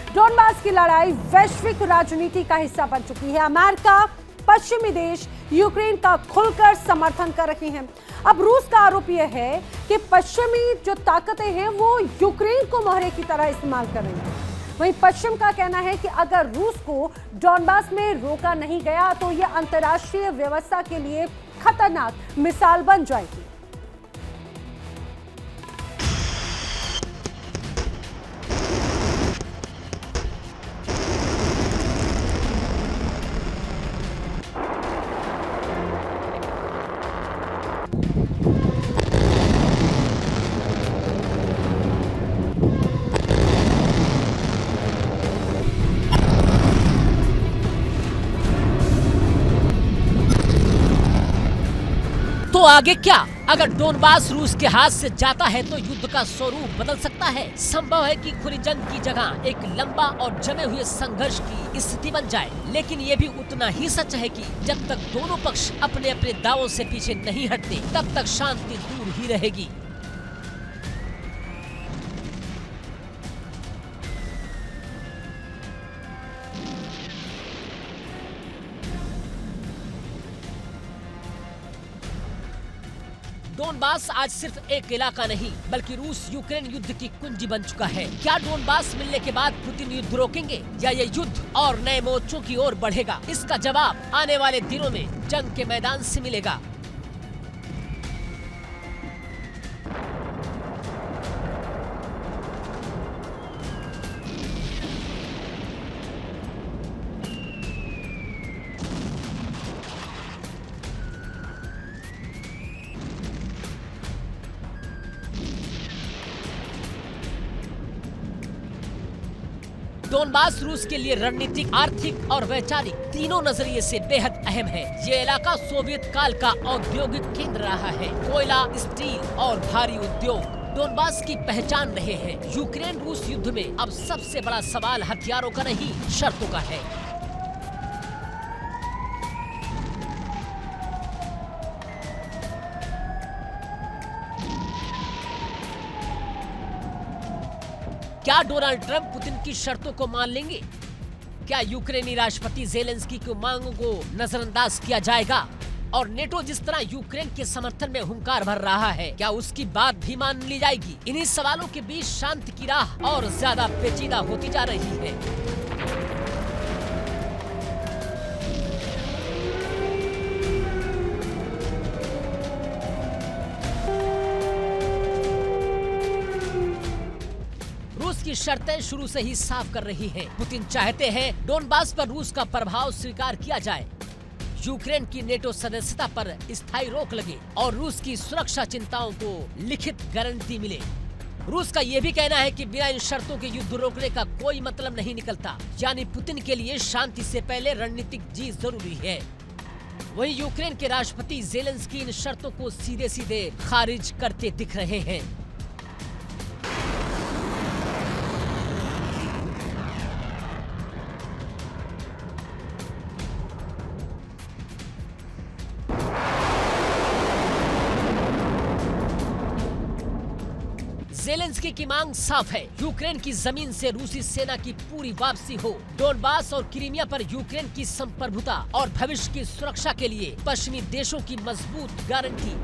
Donbas की लड़ाई वैश्विक राजनीति का हिस्सा बन चुकी है। अमेरिका, पश्चिमी देश यूक्रेन का खुलकर समर्थन कर रहे हैं। अब रूस का आरोप यह है कि पश्चिमी जो ताकतें हैं वो यूक्रेन को मोहरे की तरह इस्तेमाल कर रही हैं। वहीं पश्चिम का कहना है कि अगर रूस को डोनबास में रोका नहीं गया तो यह अंतर्राष्ट्रीय व्यवस्था के लिए खतरनाक मिसाल बन जाएगी। तो आगे क्या? अगर डोनबास रूस के हाथ से जाता है तो युद्ध का स्वरूप बदल सकता है। संभव है कि खुली जंग की जगह एक लंबा और जमे हुए संघर्ष की स्थिति बन जाए। लेकिन ये भी उतना ही सच है कि जब तक दोनों पक्ष अपने अपने दावों से पीछे नहीं हटते तब तक शांति दूर ही रहेगी। डोनबास आज सिर्फ एक इलाका नहीं बल्कि रूस यूक्रेन युद्ध की कुंजी बन चुका है। क्या डोनबास मिलने के बाद पुतिन युद्ध रोकेंगे या ये युद्ध और नए मोर्चों की ओर बढ़ेगा? इसका जवाब आने वाले दिनों में जंग के मैदान से मिलेगा। डोनबास रूस के लिए रणनीतिक, आर्थिक और वैचारिक तीनों नजरिए से बेहद अहम है। ये इलाका सोवियत काल का औद्योगिक केंद्र रहा है। कोयला, स्टील और भारी उद्योग डोनबास की पहचान रहे हैं। यूक्रेन रूस युद्ध में अब सबसे बड़ा सवाल हथियारों का नहीं, शर्तों का है। क्या डोनाल्ड ट्रंप पुतिन की शर्तों को मान लेंगे? क्या यूक्रेनी राष्ट्रपति ज़ेलेंस्की की मांगों को नजरअंदाज किया जाएगा? और नेटो जिस तरह यूक्रेन के समर्थन में हुंकार भर रहा है, क्या उसकी बात भी मान ली जाएगी? इन्हीं सवालों के बीच शांति की राह और ज्यादा पेचीदा होती जा रही है। की शर्तें शुरू से ही साफ कर रही हैं। पुतिन चाहते हैं डोनबास पर रूस का प्रभाव स्वीकार किया जाए, यूक्रेन की नेटो सदस्यता पर स्थायी रोक लगे और रूस की सुरक्षा चिंताओं को लिखित गारंटी मिले। रूस का ये भी कहना है कि बिना इन शर्तों के युद्ध रोकने का कोई मतलब नहीं निकलता, यानी पुतिन के लिए शांति से पहले रणनीतिक जीत जरूरी है। वहीं यूक्रेन के राष्ट्रपति ज़ेलेंस्की इन शर्तों को सीधे सीधे खारिज करते दिख रहे हैं। ज़ेलेंस्की की मांग साफ है, यूक्रेन की जमीन से रूसी सेना की पूरी वापसी हो। डोनबास और क्रीमिया पर यूक्रेन की संप्रभुता और भविष्य की सुरक्षा के लिए पश्चिमी देशों की मजबूत गारंटी।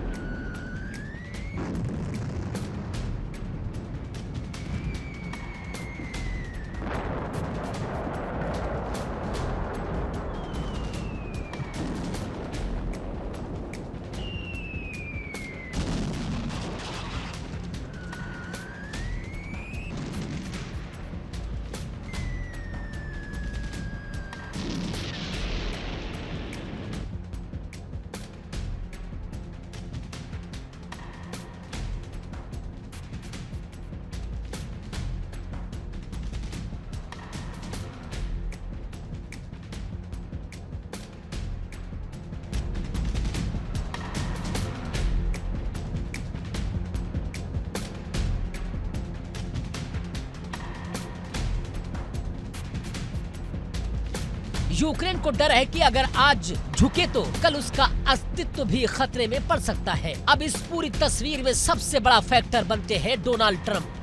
यूक्रेन को डर है कि अगर आज झुके तो कल उसका अस्तित्व भी खतरे में पड़ सकता है। अब इस पूरी तस्वीर में सबसे बड़ा फैक्टर बनते हैं डोनाल्ड ट्रंप।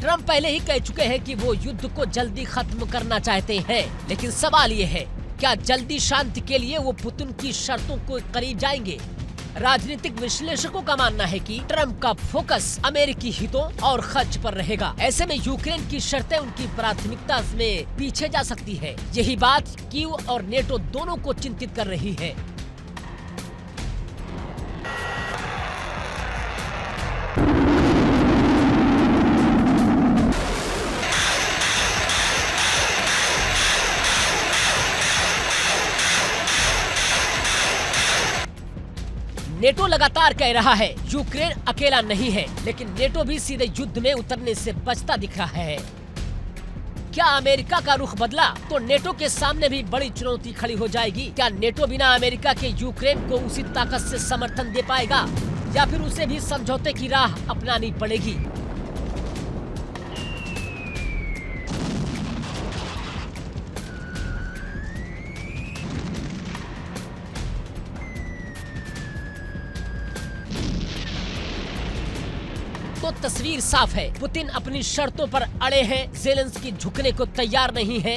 ट्रम्प पहले ही कह चुके हैं कि वो युद्ध को जल्दी खत्म करना चाहते हैं, लेकिन सवाल ये है, क्या जल्दी शांति के लिए वो पुतिन की शर्तों को करीब जाएंगे? राजनीतिक विश्लेषकों का मानना है कि ट्रम्प का फोकस अमेरिकी हितों और खर्च पर रहेगा। ऐसे में यूक्रेन की शर्तें उनकी प्राथमिकता में पीछे जा सकती है। यही बात कीव और नेटो दोनों को चिंतित कर रही है। नेटो लगातार कह रहा है यूक्रेन अकेला नहीं है, लेकिन नेटो भी सीधे युद्ध में उतरने से बचता दिख रहा है। क्या अमेरिका का रुख बदला तो नेटो के सामने भी बड़ी चुनौती खड़ी हो जाएगी? क्या नेटो बिना अमेरिका के यूक्रेन को उसी ताकत से समर्थन दे पाएगा, या फिर उसे भी समझौते की राह अपनानी पड़ेगी? तो तस्वीर साफ है, पुतिन अपनी शर्तों पर अड़े हैं, ज़ेलेंस्की झुकने को तैयार नहीं है,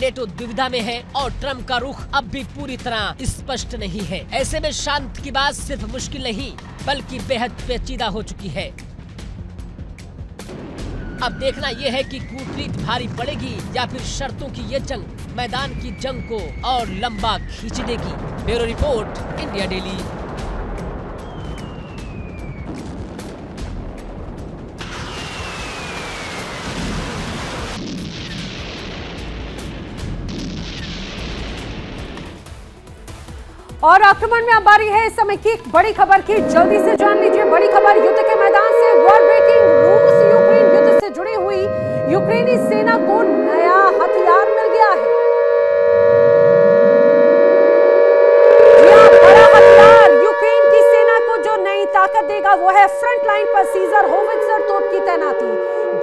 नेटो दुविधा में है और ट्रम्प का रुख अब भी पूरी तरह स्पष्ट नहीं है। ऐसे में शांति की बात सिर्फ मुश्किल नहीं बल्कि बेहद पेचीदा हो चुकी है। अब देखना यह है कि कूटनीति भारी पड़ेगी या फिर शर्तों की ये जंग मैदान की जंग को और लंबा खींच देगी। Bureau report, India daily. और आक्रमण में अब बारी है इस समय की एक बड़ी खबर की। जल्दी से जान लीजिए बड़ी खबर युद्ध के मैदान से। वॉर ब्रेकिंग, रूस यूक्रेन युद्ध से जुड़ी हुई यूक्रेनी सेना को नया हथियार मिल गया है। बड़ा हथियार यूक्रेन की सेना को जो नई ताकत देगा वो है फ्रंट लाइन पर सीजर होवित्जर तोप की तैनाती।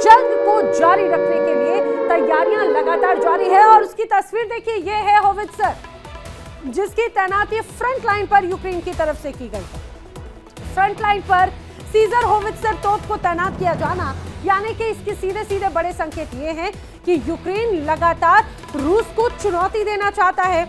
जंग को जारी रखने के लिए तैयारियां लगातार जारी है और उसकी तस्वीर देखिए, ये है होवित्जर जिसकी तैनाती फ्रंट लाइन पर यूक्रेन की तरफ से की गई है। फ्रंट लाइन पर सीजर होवित्जर तोप को तैनात किया जाना यानी कि इसके सीधे सीधे बड़े संकेत ये हैं कि यूक्रेन लगातार रूस को चुनौती देना चाहता है।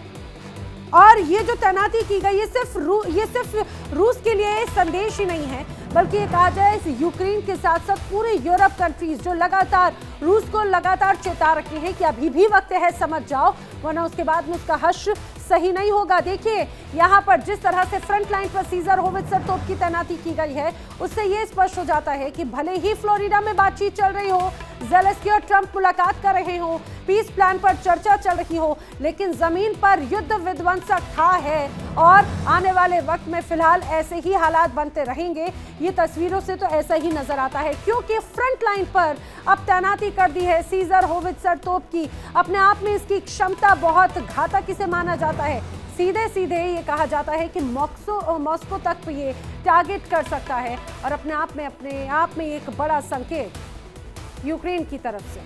और ये जो तैनाती की गई है सिर्फ रूस के लिए संदेश ही नहीं है, बल्कि ये कहा जाए इस यूक्रेन के साथ साथ पूरे यूरोप कंट्रीज जो लगातार रूस को लगातार चेता रखी है कि अभी भी वक्त है, समझ जाओ, वरना उसके बाद में उसका हश्र सही नहीं होगा। देखिए यहाँ पर जिस तरह से फ्रंट लाइन पर सीजर होवित्जर तोप की तैनाती की गई है उससे ये स्पष्ट हो जाता है कि भले ही फ्लोरिडा में बातचीत चल रही हो, ज़ेलेंस्की और ट्रंप मुलाकात कर रहे हो, पीस प्लान पर चर्चा चल रही हो, लेकिन जमीन पर युद्ध विध्वंसक था है और आने वाले वक्त में फिलहाल ऐसे ही हालात बनते रहेंगे। ये तस्वीरों से तो ऐसा ही नजर आता है क्योंकि फ्रंट लाइन पर अब तैनाती कर दी है सीजर होवित्जर तोप की। अपने आप में इसकी क्षमता बहुत घातक इसे माना जाता है। सीधे सीधे ये कहा जाता है कि मॉस्को तक ये टारगेट कर सकता है और अपने आप में एक बड़ा संकेत यूक्रेन की तरफ से।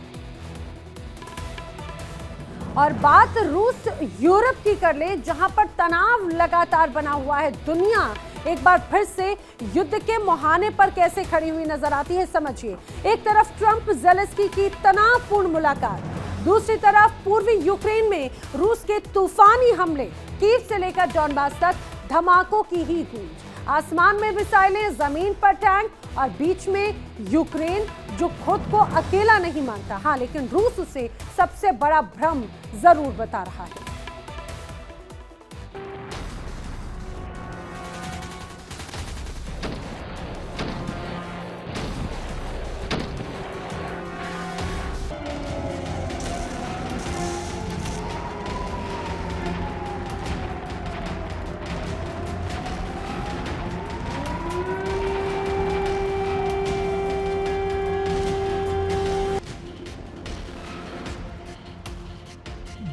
और बात रूस यूरोप की कर ले, जहां पर तनाव लगातार बना हुआ है। दुनिया एक बार फिर से युद्ध के मुहाने पर कैसे खड़ी हुई नजर आती है, समझिए। एक तरफ ट्रंप ज़ेलेंस्की की तनावपूर्ण मुलाकात, दूसरी तरफ पूर्वी यूक्रेन में रूस के तूफानी हमले, कीव से लेकर डॉनबास तक धमाकों की ही गूंज। आसमान में मिसाइलें, जमीन पर टैंक और बीच में यूक्रेन जो खुद को अकेला नहीं मानता, हाँ, लेकिन रूस उसे सबसे बड़ा भ्रम जरूर बता रहा है।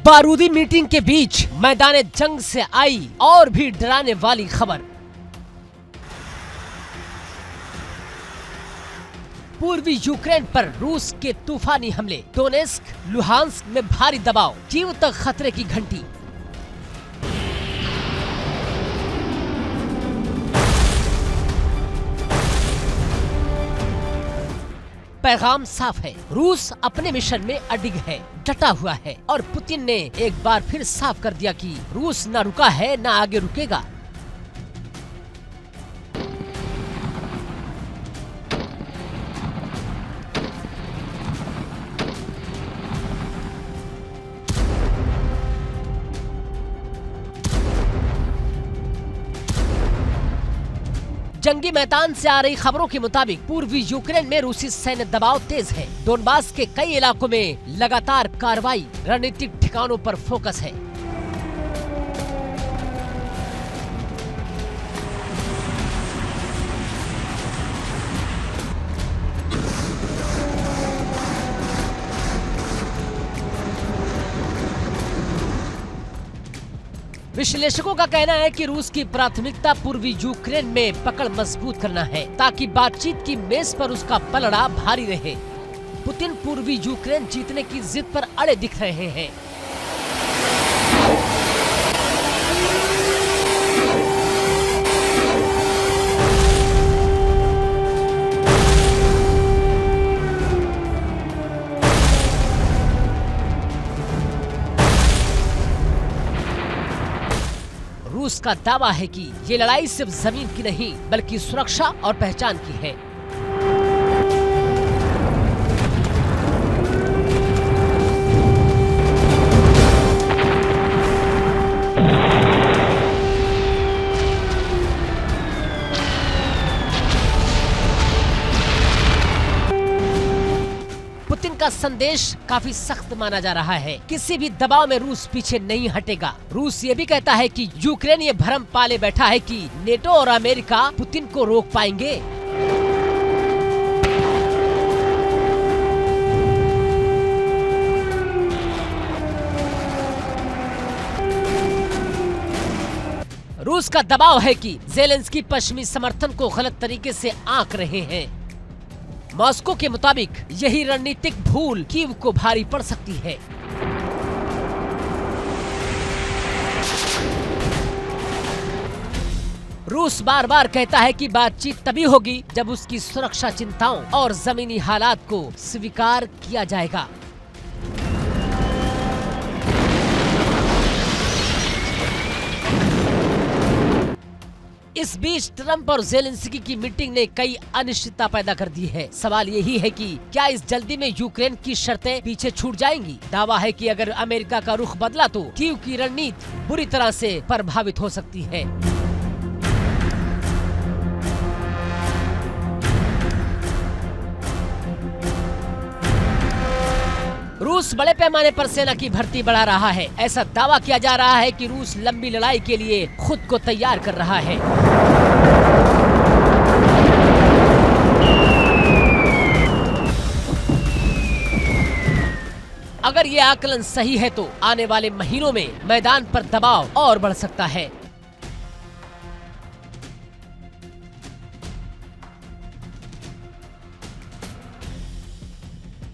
बारूदी मीटिंग के बीच मैदान जंग से आई और भी डराने वाली खबर। पूर्वी यूक्रेन पर रूस के तूफानी हमले, डोनेस्क, लुहांस्क में भारी दबाव, कीव तक खतरे की घंटी। पैगाम साफ है, रूस अपने मिशन में अडिग है, डटा हुआ है और पुतिन ने एक बार फिर साफ कर दिया कि रूस न रुका है न आगे रुकेगा। जंगी मैदान से आ रही खबरों के मुताबिक पूर्वी यूक्रेन में रूसी सैन्य दबाव तेज है। डोनबास के कई इलाकों में लगातार कार्रवाई, रणनीतिक ठिकानों पर फोकस है। विश्लेषकों का कहना है कि रूस की प्राथमिकता पूर्वी यूक्रेन में पकड़ मजबूत करना है ताकि बातचीत की मेज पर उसका पलड़ा भारी रहे। पुतिन पूर्वी यूक्रेन जीतने की जिद पर अड़े दिख रहे हैं। रूस का दावा है कि ये लड़ाई सिर्फ जमीन की नहीं बल्कि सुरक्षा और पहचान की है। पुतिन का संदेश काफी सख्त माना जा रहा है। किसी भी दबाव में रूस पीछे नहीं हटेगा। रूस ये भी कहता है कि यूक्रेन ये भ्रम पाले बैठा है कि नेटो और अमेरिका पुतिन को रोक पाएंगे। रूस का दबाव है कि ज़ेलेंस्की पश्चिमी समर्थन को गलत तरीके से आंक रहे हैं। मॉस्को के मुताबिक यही रणनीतिक भूल कीव को भारी पड़ सकती है। रूस बार बार कहता है कि बातचीत तभी होगी जब उसकी सुरक्षा चिंताओं और जमीनी हालात को स्वीकार किया जाएगा। इस बीच ट्रंप और ज़ेलेंस्की की मीटिंग ने कई अनिश्चितता पैदा कर दी है। सवाल यही है कि क्या इस जल्दी में यूक्रेन की शर्तें पीछे छूट जाएंगी। दावा है कि अगर अमेरिका का रुख बदला तो कीव की रणनीति बुरी तरह से प्रभावित हो सकती है। रूस बड़े पैमाने पर सेना की भर्ती बढ़ा रहा है। ऐसा दावा किया जा रहा है कि रूस लंबी लड़ाई के लिए खुद को तैयार कर रहा है। अगर ये आकलन सही है तो आने वाले महीनों में मैदान पर दबाव और बढ़ सकता है।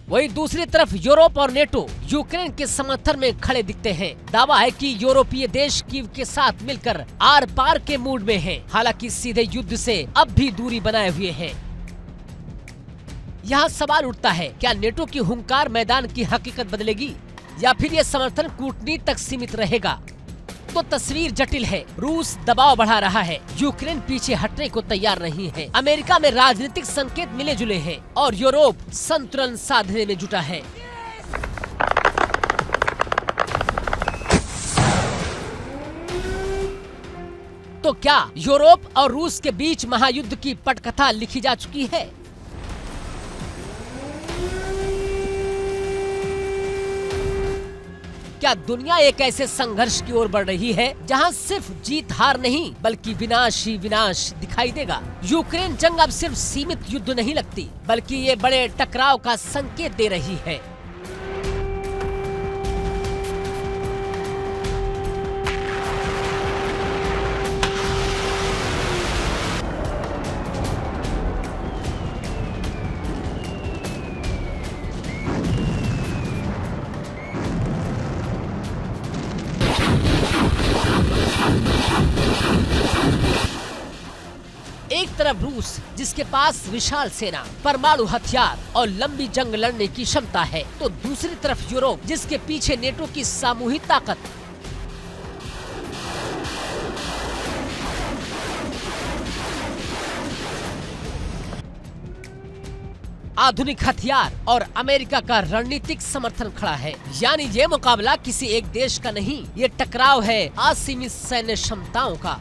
वहीं दूसरी तरफ यूरोप और नेटो यूक्रेन के समर्थन में खड़े दिखते हैं। दावा है कि यूरोपीय देश कीव के साथ मिलकर आर पार के मूड में हैं। हालांकि सीधे युद्ध से अब भी दूरी बनाए हुए हैं। यहाँ सवाल उठता है, क्या नेटो की हुंकार मैदान की हकीकत बदलेगी या फिर ये समर्थन कूटनीति तक सीमित रहेगा? तो तस्वीर जटिल है। रूस दबाव बढ़ा रहा है, यूक्रेन पीछे हटने को तैयार नहीं है। अमेरिका में राजनीतिक संकेत मिले जुले हैं और यूरोप संतुलन साधने में जुटा है। तो क्या यूरोप और रूस के बीच महायुद्ध की पटकथा लिखी जा चुकी है? क्या दुनिया एक ऐसे संघर्ष की ओर बढ़ रही है जहां सिर्फ जीत हार नहीं बल्कि विनाश ही विनाश दिखाई देगा? यूक्रेन जंग अब सिर्फ सीमित युद्ध नहीं लगती बल्कि ये बड़े टकराव का संकेत दे रही है। एक तरफ रूस, जिसके पास विशाल सेना, परमाणु हथियार और लंबी जंग लड़ने की क्षमता है, तो दूसरी तरफ यूरोप, जिसके पीछे नेटो की सामूहिक ताकत। आधुनिक हथियार और अमेरिका का रणनीतिक समर्थन खड़ा है। यानी ये मुकाबला किसी एक देश का नहीं, ये टकराव है असीमित सैन्य क्षमताओं का।